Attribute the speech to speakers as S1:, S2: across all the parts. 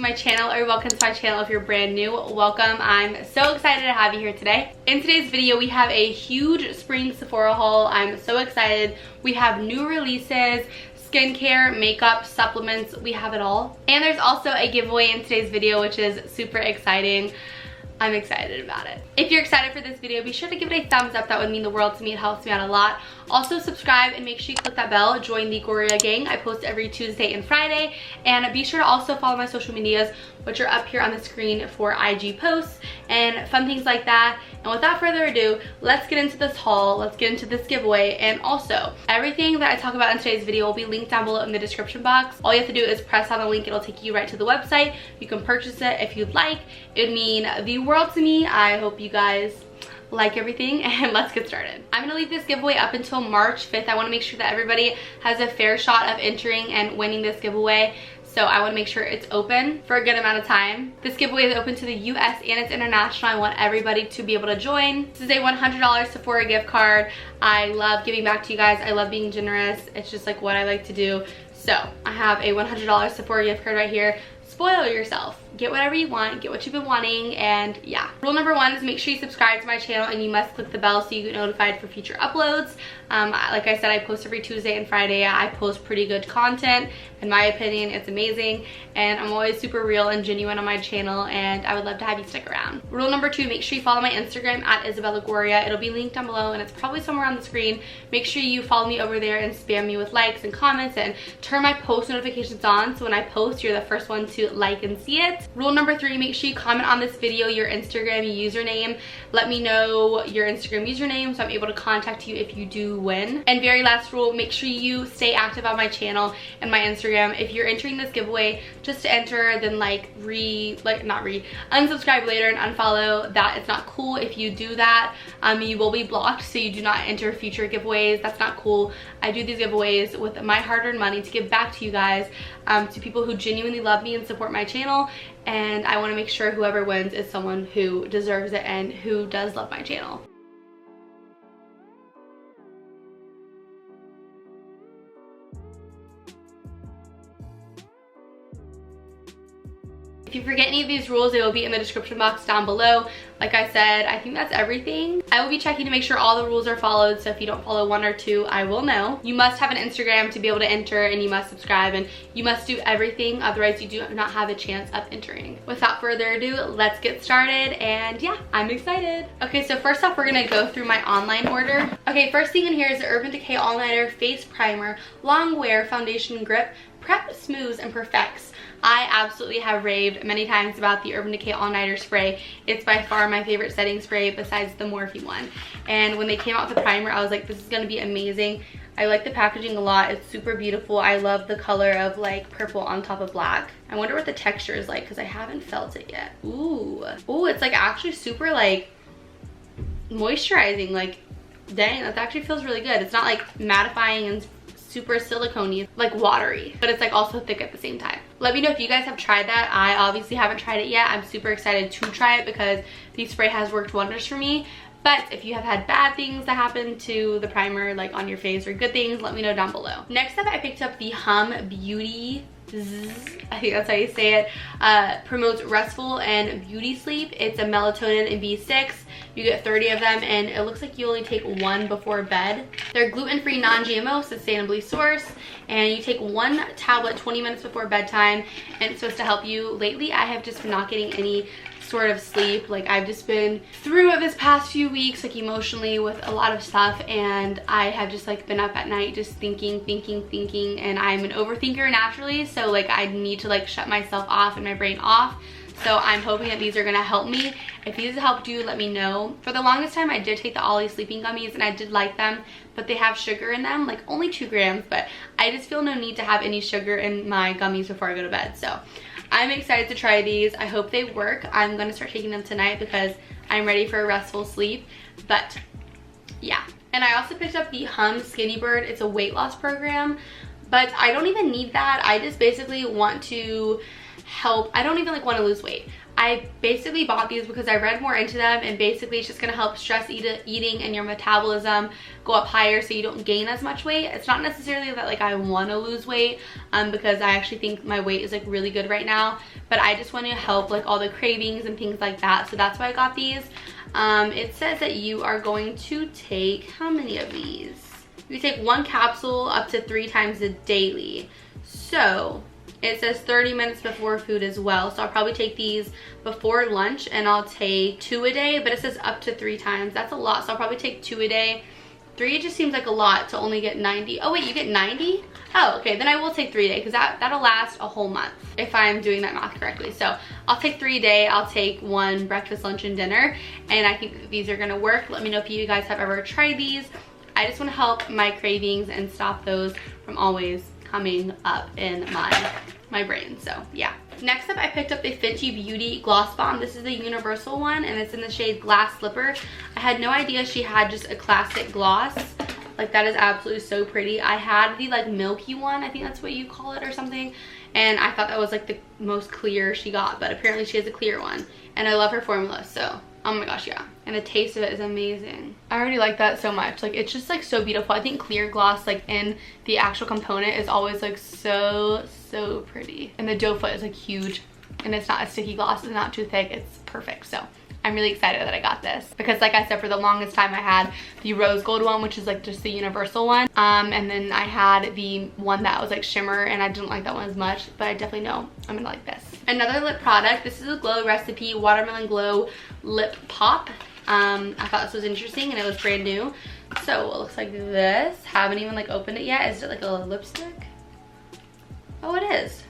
S1: my channel, or welcome to my channel if you're brand new. Welcome. I'm so excited to have you here today. In today's video, we have a huge spring Sephora haul. I'm so excited. We have new releases, skincare, makeup, supplements, we have it all. And there's also a giveaway in today's video, which is super exciting. I'm excited about it. If you're excited for this video, be sure to give it a thumbs up. That would mean the world to me. It helps me out a lot. Also subscribe and make sure you click that bell. Join the Goria gang. I post every Tuesday and Friday. And be sure to also follow my social medias, which are up here on the screen for IG posts and fun things like that. And without further ado, let's get into this haul. Let's get into this giveaway. And also, everything that I talk about in today's video will be linked down below in the description box. All you have to do is press on the link. It'll take you right to the website. You can purchase it if you'd like. It would mean the world to me. I hope you guys like everything, and let's get started. I'm gonna leave this giveaway up until March 5th. I want to make sure that everybody has a fair shot of entering and winning this giveaway. So I want to make sure it's open for a good amount of time. This giveaway is open to the US and it's international. I want everybody to be able to join. This is a $100 Sephora gift card. I love giving back to you guys. I love being generous. It's just like what I like to do. So I have a $100 Sephora gift card right here. Spoil yourself. Get whatever you want, get what you've been wanting, and yeah. Rule number one is make sure you subscribe to my channel and you must click the bell so you get notified for future uploads. Like I said, I post every Tuesday and Friday. I post pretty good content. In my opinion, it's amazing, and I'm always super real and genuine on my channel, and I would love to have you stick around. Rule number two, make sure you follow my Instagram at isabellagoria. It'll be linked down below and it's probably somewhere on the screen. Make sure you follow me over there and spam me with likes and comments and turn my post notifications on so when I post, you're the first one to like and see it. Rule number three, make sure you comment on this video your Instagram username. Let me know your Instagram username so I'm able to contact you if you do win. And very last rule, make sure you stay active on my channel and my Instagram. If you're entering this giveaway just to enter, then unsubscribe later and unfollow. That it's not cool. If you do that, you will be blocked, so you do not enter future giveaways. That's not cool. I do these giveaways with my hard-earned money to give back to you guys, to people who genuinely love me and support my channel, and I want to make sure whoever wins is someone who deserves it and who does love my channel. If you forget any of these rules, they will be in the description box down below. Like I said, I think that's everything. I will be checking to make sure all the rules are followed, so if you don't follow one or two, I will know. You must have an Instagram to be able to enter, and you must subscribe, and you must do everything, otherwise you do not have a chance of entering. Without further ado, let's get started, and yeah, I'm excited. Okay, so first off, we're gonna go through my online order. Okay, first thing in here is the Urban Decay All Nighter Face Primer, Long Wear Foundation Grip, Prep, Smooths, and Perfects. I absolutely have raved many times about the Urban Decay All Nighter spray. It's by far my favorite setting spray besides the Morphe one. And when they came out with the primer, I was like, this is gonna be amazing. I like the packaging a lot. It's super beautiful. I love the color of like purple on top of black. I wonder what the texture is like because I haven't felt it yet. Ooh, it's like actually super like moisturizing. Like, dang, that actually feels really good. It's not like mattifying and super silicone-y, like watery, but it's like also thick at the same time. Let me know if you guys have tried that. I obviously haven't tried it yet. I'm super excited to try it because the spray has worked wonders for me. But if you have had bad things that happen to the primer, like on your face, or good things, let me know down below. Next up, I picked up the Hum Beauty I think that's how you say it. Promotes restful and beauty sleep. It's a melatonin and B6. You get 30 of them, and it looks like you only take one before bed. They're gluten-free, non-GMO, sustainably sourced, and you take one tablet 20 minutes before bedtime, and it's supposed to help you. Lately, I have just been not getting any sort of sleep. Like, I've just been through it this past few weeks, like emotionally, with a lot of stuff, and I have just like been up at night just thinking, and I'm an overthinker naturally, so like I need to like shut myself off and my brain off. So I'm hoping that these are gonna help me. If these helped you, let me know. For the longest time, I did take the Ollie sleeping gummies and I did like them, but they have sugar in them, like only 2 grams, but I just feel no need to have any sugar in my gummies before I go to bed. So I'm excited to try these. I hope they work. I'm gonna start taking them tonight because I'm ready for a restful sleep, but yeah. And I also picked up the Hum Skinny Bird. It's a weight loss program, but I don't even need that. I just basically want to help. I don't even like want to lose weight. I basically bought these because I read more into them, and basically it's just gonna help stress eating and your metabolism go up higher so you don't gain as much weight. It's not necessarily that like I want to lose weight, because I actually think my weight is like really good right now, but I just want to help like all the cravings and things like that. So that's why I got these. It says that you are going to take, how many of these? You take 1 capsule up to 3 times a daily. So it says 30 minutes before food as well. So I'll probably take these before lunch, and I'll take 2 a day, but it says up to 3 times. That's a lot. So I'll probably take 2 a day. 3 just seems like a lot to only get 90. Oh wait, you get 90? Oh, okay, then I will take 3 a day, because that'll last a whole month if I'm doing that math correctly. So I'll take 3 a day. I'll take 1 breakfast, lunch, and dinner, and I think that these are gonna work. Let me know if you guys have ever tried these. I just want to help my cravings and stop those from always coming up in my brain. So yeah. Next up, I picked up the Fenty Beauty Gloss Bomb. This is the universal one, and it's in the shade Glass Slipper. I had no idea she had just a classic gloss. Like, that is absolutely so pretty. I had the like milky one, I think that's what you call it or something, and I thought that was like the most clear she got, but apparently she has a clear one, and I love her formula. So oh my gosh, yeah. And the taste of it is amazing. I already like that so much. Like, it's just like so beautiful. I think clear gloss like in the actual component is always like so pretty. And the doe foot is like huge, and it's not a sticky gloss. It's not too thick. It's perfect. So I'm really excited that I got this, because like I said, for the longest time I had the rose gold one, which is like just the universal one, and then I had the one that was like shimmer, and I didn't like that one as much, but I definitely know I'm gonna like this. Another lip product, this is a Glow Recipe Watermelon Glow Lip Pop. I thought this was interesting, and it was brand new. So it looks like this. Haven't even like opened it yet. Is it like a lipstick? Oh, it is.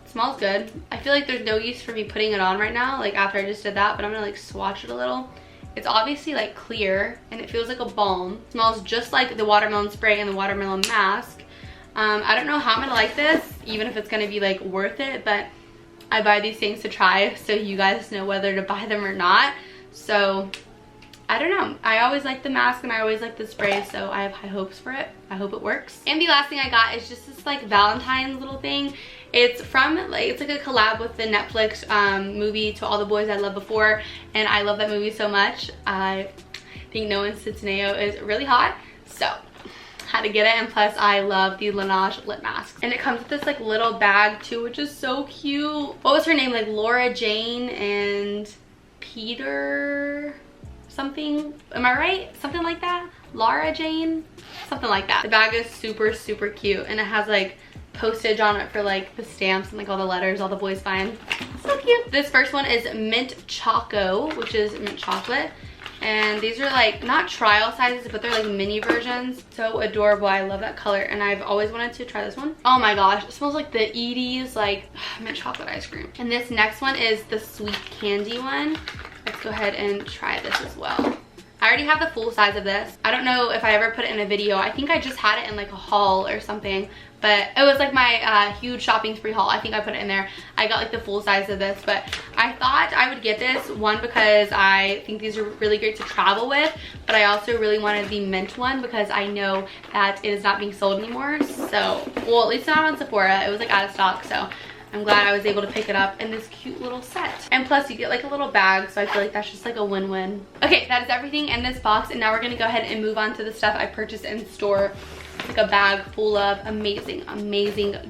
S1: Smells good. I feel like there's no use for me putting it on right now, like after I just did that, but I'm gonna like swatch it a little. It's obviously like clear, and it feels like a balm. It smells just like the watermelon spray and the watermelon mask. I don't know how I'm gonna like this, even if it's gonna be like worth it, but I buy these things to try so you guys know whether to buy them or not. So I don't know. I always like the mask, and I always like the spray, so I have high hopes for it. I hope it works. And the last thing I got is just this like Valentine's little thing. It's from like, it's like a collab with the Netflix movie To All the Boys I Loved Before, and I love that movie so much. I think Noah Centineo is really hot, so had to get it. And plus I love the Lash lip mask, and it comes with this like little bag too, which is so cute. What was her name? Like Laura Jane and Peter something, am I right? Something like that. Laura Jane, something like that. The bag is super cute, and it has like postage on it for like the stamps and like all the letters all the boys find. So cute. This first one is Mint Choco, which is mint chocolate, and these are like not trial sizes, but they're like mini versions. So adorable. I love that color, and I've always wanted to try this one. Oh my gosh, it smells like the Edie's like mint chocolate ice cream. And this next one is the sweet candy one. Let's go ahead and try this as well. I already have the full size of this. I don't know if I ever put it in a video. I think I just had it in like a haul or something, but it was like my huge shopping spree haul. I think I put it in there. I got like the full size of this, but I thought I would get this one because I think these are really great to travel with, but I also really wanted the mint one because I know that it is not being sold anymore. So, well, at least not on Sephora. It was like out of stock, so I'm glad I was able to pick it up in this cute little set. And plus you get like a little bag, so I feel like that's just like a win-win. Okay, that is everything in this box, and now we're gonna go ahead and move on to the stuff I purchased in store. It's like a bag full of amazing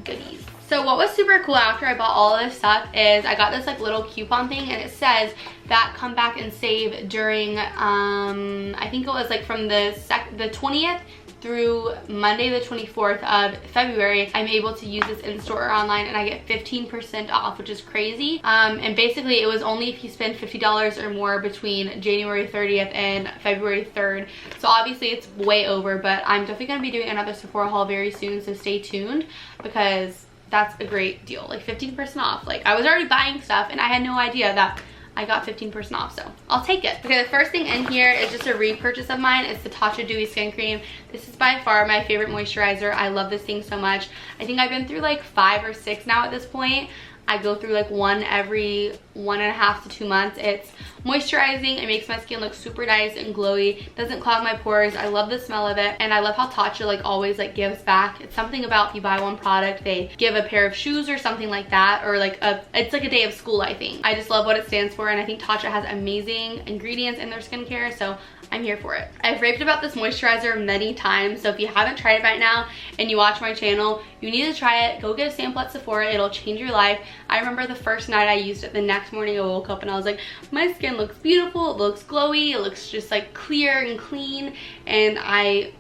S1: goodies. So what was super cool after I bought all of this stuff is I got this like little coupon thing, and it says that come back and save during I think it was like from the 20th through Monday the 24th of February. I'm able to use this in store or online, and I get 15% off, which is crazy. And basically it was only if you spend $50 or more between January 30th and February 3rd. So obviously it's way over, but I'm definitely going to be doing another Sephora haul very soon, so stay tuned, because that's a great deal. Like 15% off. Like, I was already buying stuff and I had no idea that I got 15% off, so I'll take it. Okay, the first thing in here is just a repurchase of mine. It's the Tatcha Dewy Skin Cream. This is by far my favorite moisturizer. I love this thing so much. I think I've been through like 5 or 6 now at this point. I go through like one every 1.5 to 2 months. It's moisturizing. It makes my skin look super nice and glowy. Doesn't clog my pores. I love the smell of it, and I love how Tatcha like always like gives back. It's something about if you buy one product, they give a pair of shoes or something like that, or like it's like a day of school, I think. I just love what it stands for, and I think Tatcha has amazing ingredients in their skincare, so I'm here for it. I've raved about this moisturizer many times, so if you haven't tried it right now and you watch my channel, you need to try it. Go get a sample at Sephora. It'll change your life. I remember the first night I used it, the next morning I woke up and I was like, my skin looks beautiful, it looks glowy, it looks just like clear and clean, and I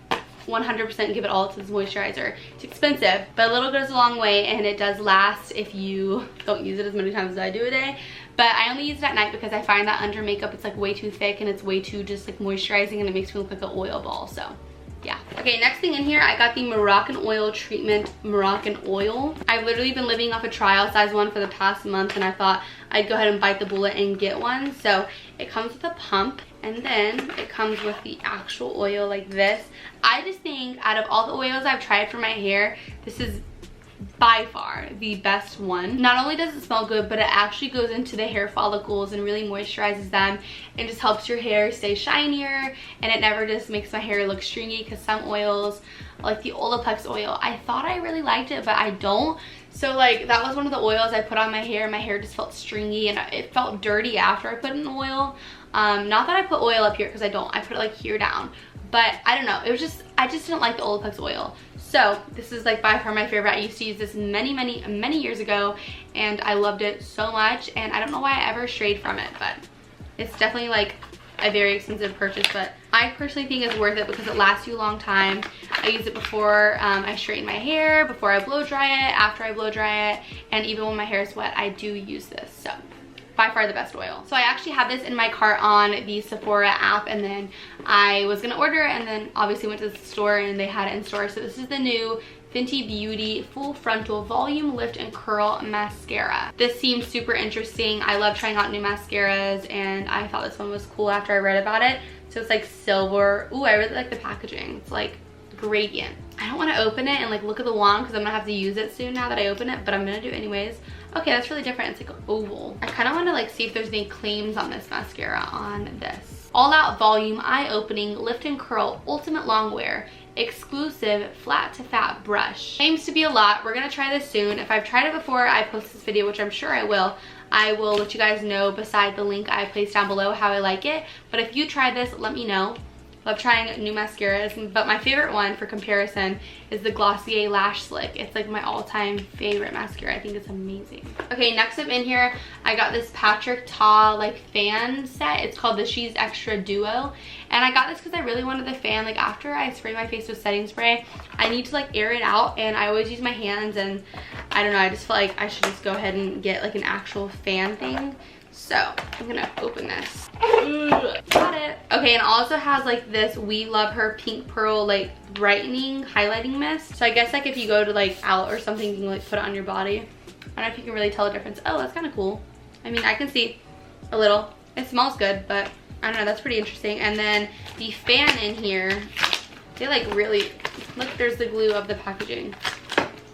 S1: 100% give it all to this moisturizer. It's expensive, but a little goes a long way, and it does last if you don't use it as many times as I do a day. But I only use it at night because I find that under makeup it's like way too thick and it's way too just like moisturizing, and it makes me look like an oil ball. So yeah. Okay, next thing in here, I got the Moroccan Oil Treatment Moroccan Oil. I've literally been living off a trial size one for the past month, and I thought I'd go ahead and bite the bullet and get one. So it comes with a pump, and then it comes with the actual oil like this. I just think out of all the oils I've tried for my hair, this is by far the best one. Not only does it smell good, but it actually goes into the hair follicles and really moisturizes them and just helps your hair stay shinier, and it never just makes my hair look stringy, because some oils like the Olaplex oil, I thought I really liked it, but I don't. So like that was one of the oils I put on my hair just felt stringy and it felt dirty after I put in the oil. Not that I put oil up here, because I don't. I put it like here down, but I don't know, it was just, I just didn't like the Olaplex oil. So this is like by far my favorite. I used to use this many years ago, and I loved it so much, and I don't know why I ever strayed from it, but it's definitely like a very expensive purchase, but I personally think it's worth it because it lasts you a long time. I use it before I straighten my hair, before I blow dry it, after I blow dry it, and even when my hair is wet, I do use this. So by far the best oil. So I actually have this in my cart on the Sephora app, and then I was gonna order it, and then obviously went to the store and they had it in store. So this is the new Fenty Beauty Full Frontal Volume Lift and Curl Mascara. This seems super interesting. I love trying out new mascaras, and I thought this one was cool after I read about it. So it's like silver. Ooh, I really like the packaging. It's like gradient. I don't want to open it and like look at the wand because I'm gonna have to use it soon now that I open it, but I'm gonna do it anyways. Okay, that's really different. It's like an oval. I kind of want to like see if there's any claims on this mascara on this. All Out Volume Eye-Opening Lift and Curl Ultimate Longwear Exclusive Flat to Fat Brush. Claims to be a lot. We're gonna try this soon. If I've tried it before I post this video, which I'm sure I will let you guys know beside the link I placed down below how I like it. But if you try this, let me know. Love trying new mascaras, but my favorite one for comparison is the Glossier Lash Slick. It's like my all-time favorite mascara. I think it's amazing. Okay, next up in here, I got this Patrick Ta like fan set. It's called the She's Extra Duo, and I got this because I really wanted the fan. Like after I spray my face with setting spray, I need to like air it out, and I always use my hands, and I don't know, I just feel like I should just go ahead and get like an actual fan thing. So I'm gonna open this. Got it. Okay, and it also has like this We Love Her Pink Pearl like brightening highlighting mist. So I guess like if you go to like out or something, you can like put it on your body. I don't know if you can really tell the difference. Oh, that's kind of cool. I mean, I can see a little. It smells good, but I don't know, that's pretty interesting. And then the fan in here, they like really, look, there's the glue of the packaging.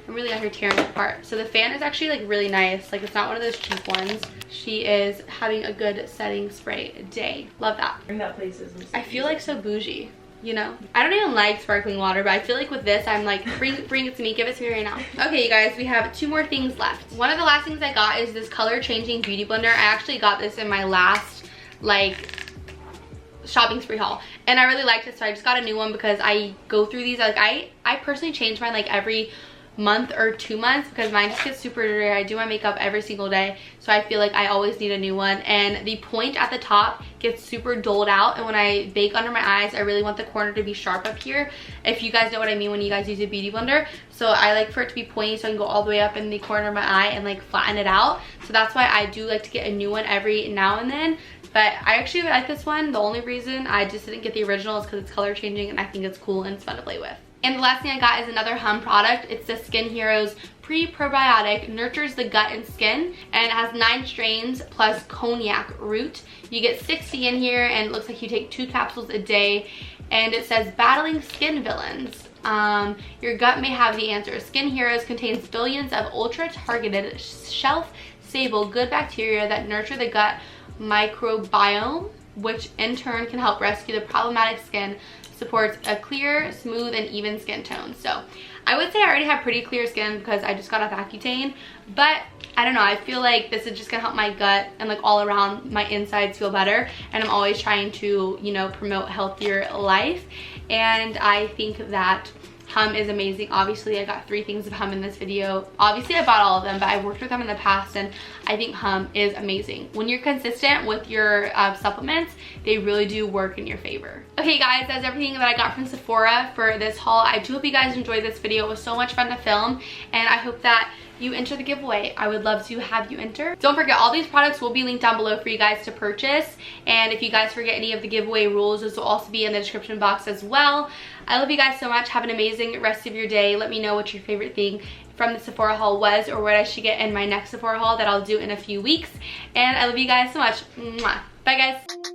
S1: I'm really out here tearing it apart. So the fan is actually like really nice. Like it's not one of those cheap ones. She is having a good setting spray day. Love that.
S2: Bring that places.
S1: I feel like so bougie, you know? I don't even like sparkling water, but I feel like with this, I'm like, bring it to me, give it to me right now. Okay, you guys, we have 2 more things left. One of the last things I got is this color changing beauty blender. I actually got this in my last like shopping spree haul, and I really liked it, so I just got a new one because I go through these. Like I personally change mine like every month or 2 months because mine just gets super dirty. I do my makeup every single day, so I feel like I always need a new one. And the point at the top gets super dulled out, and when I bake under my eyes, I really want the corner to be sharp up here, if you guys know what I mean when you guys use a beauty blender. So I like for it to be pointy so I can go all the way up in the corner of my eye and like flatten it out. So that's why I do like to get a new one every now and then. But I actually like this one. The only reason I just didn't get the original is because it's color changing, and I think it's cool and it's fun to play with. And the last thing I got is another Hum product. It's the Skin Heroes Pre-Probiotic. Nurtures the gut and skin, and it has 9 strains plus cognac root. You get 60 in here, and it looks like you take 2 capsules a day. And it says battling skin villains. Your gut may have the answer. Skin Heroes contains billions of ultra-targeted shelf stable, good bacteria that nurture the gut microbiome, which in turn can help rescue the problematic skin, supports a clear, smooth, and even skin tone. So I would say I already have pretty clear skin because I just got off Accutane, but I don't know, I feel like this is just gonna help my gut and like all around my insides feel better, and I'm always trying to, you know, promote healthier life, and I think that Hum is amazing. Obviously, I got 3 things of Hum in this video. Obviously, I bought all of them, but I've worked with them in the past, and I think Hum is amazing. When you're consistent with your supplements, they really do work in your favor. Okay, guys, that's everything that I got from Sephora for this haul. I do hope you guys enjoyed this video. It was so much fun to film, and I hope that you enter the giveaway. I would love to have you enter. Don't forget, all these products will be linked down below for you guys to purchase, and if you guys forget any of the giveaway rules, those will also be in the description box as well. I love you guys so much. Have an amazing rest of your day. Let me know what your favorite thing from the Sephora haul was, or what I should get in my next Sephora haul that I'll do in a few weeks. And I love you guys so much. Mwah. Bye, guys.